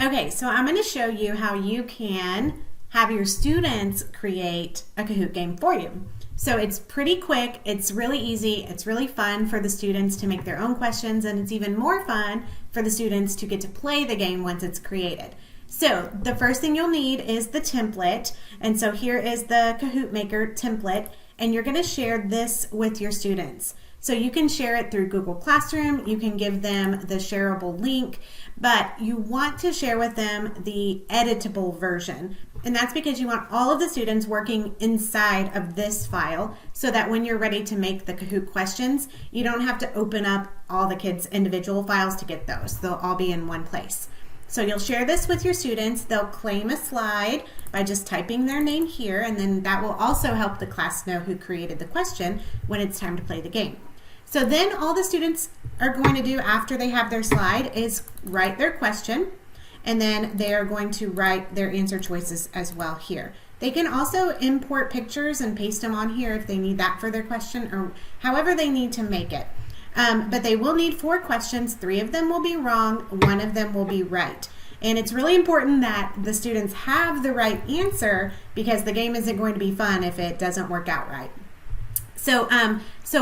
Okay, so I'm going to show you how you can have your students create a Kahoot game for you. So it's pretty quick, it's really easy, it's really fun for the students to make their own questions, and it's even more fun for the students to get to play the game once it's created. So the first thing you'll need is the template, and so here is the Kahoot Maker template, and you're going to share this with your students. So you can share it through Google Classroom, you can give them the shareable link, but you want to share with them the editable version. And that's because you want all of the students working inside of this file so that when you're ready to make the Kahoot questions, you don't have to open up all the kids' individual files to get those. They'll all be in one place. So you'll share this with your students. They'll claim a slide by just typing their name here, and then that will also help the class know who created the question when it's time to play the game. So then all the students are going to do after they have their slide is write their question, and then they are going to write their answer choices as well here. They can also import pictures and paste them on here if they need that for their question, or however they need to make it. But they will need 4 questions. 3 of them will be wrong, 1 of them will be right. And it's really important that the students have the right answer because the game isn't going to be fun if it doesn't work out right. So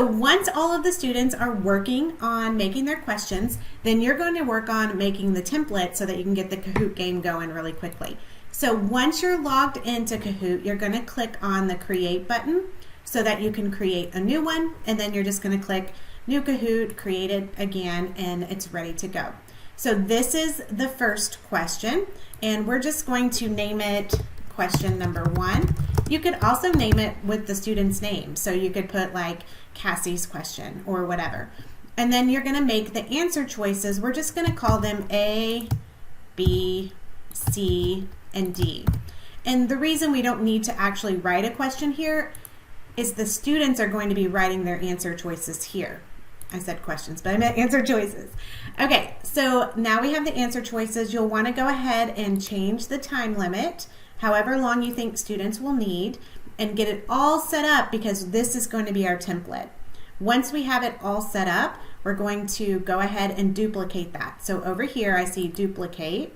once all of the students are working on making their questions, then you're going to work on making the template so that you can get the Kahoot game going really quickly. So once you're logged into Kahoot, you're going to click on the Create button so that you can create a new one, and then you're just going to click New Kahoot, create it again, and it's ready to go. So this is the first question, and we're just going to name it question number 1. You could also name it with the student's name. So you could put like Cassie's question or whatever. And then you're going to make the answer choices. We're just going to call them A, B, C, and D. And the reason we don't need to actually write a question here is the students are going to be writing their answer choices here. I said questions, but I meant answer choices. Okay, so now we have the answer choices. You'll want to go ahead and change the time limit, however long you think students will need, and get it all set up because this is going to be our template. Once we have it all set up, we're going to go ahead and duplicate that. So over here I see duplicate,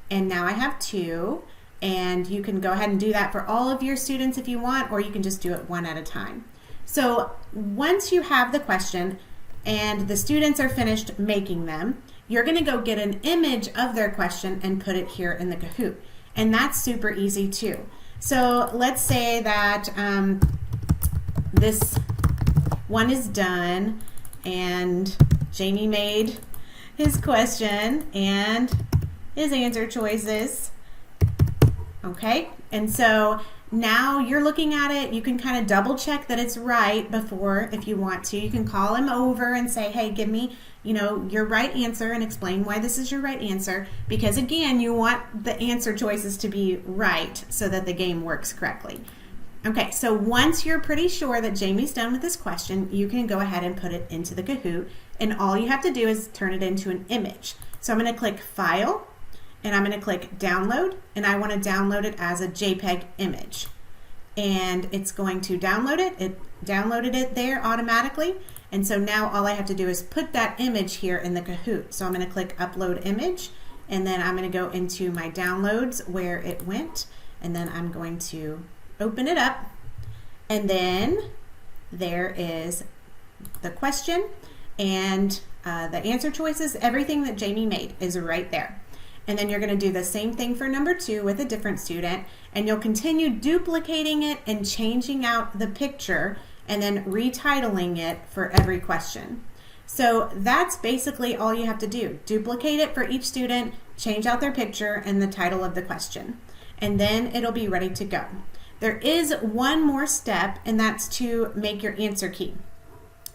and now I have 2, and you can go ahead and do that for all of your students if you want, or you can just do it one at a time. So once you have the question and the students are finished making them, you're going to go get an image of their question and put it here in the Kahoot. And that's super easy too. So let's say that this one is done and Jamie made his question and his answer choices. Okay, and so now you're looking at it, you can kind of double check that it's right before, if you want to. You can call him over and say, hey, give me, your right answer and explain why this is your right answer. Because again, you want the answer choices to be right so that the game works correctly. Okay, so once you're pretty sure that Jamie's done with this question, you can go ahead and put it into the Kahoot. And all you have to do is turn it into an image. So I'm going to click File, and I'm going to click download, and I want to download it as a JPEG image. And it's going to download it. It downloaded it there automatically. And so now all I have to do is put that image here in the Kahoot. So I'm going to click upload image, and then I'm going to go into my downloads where it went, and then I'm going to open it up. And then there is the question and the answer choices. Everything that Jamie made is right there. And then you're going to do the same thing for number 2 with a different student, and you'll continue duplicating it and changing out the picture and then retitling it for every question. So that's basically all you have to do. Duplicate it for each student, change out their picture and the title of the question, and then it'll be ready to go. There is one more step, and that's to make your answer key.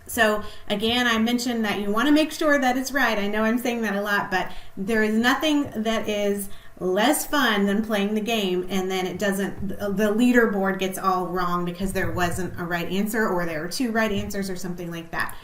So again, I mentioned that you want to make sure that it's right. I know I'm saying that a lot, but there is nothing that is less fun than playing the game and then it doesn't, the leaderboard gets all wrong because there wasn't a right answer or there were 2 right answers or something like that.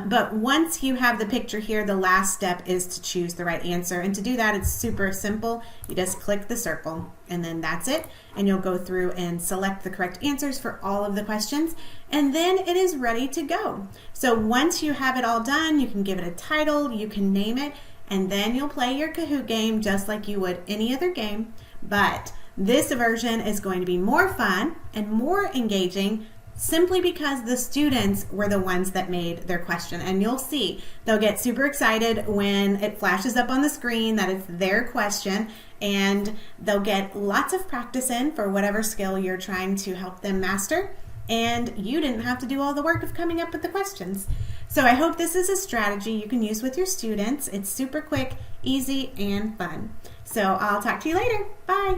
But once you have the picture here, the last step is to choose the right answer. And to do that, it's super simple. You just click the circle and then that's it. And you'll go through and select the correct answers for all of the questions. And then it is ready to go. So once you have it all done, you can give it a title, you can name it. and then you'll play your Kahoot game just like you would any other game. But this version is going to be more fun and more engaging simply because the students were the ones that made their question. And you'll see, they'll get super excited when it flashes up on the screen that it's their question, and they'll get lots of practice in for whatever skill you're trying to help them master. And you didn't have to do all the work of coming up with the questions. So I hope this is a strategy you can use with your students. It's super quick, easy, and fun. So I'll talk to you later. Bye.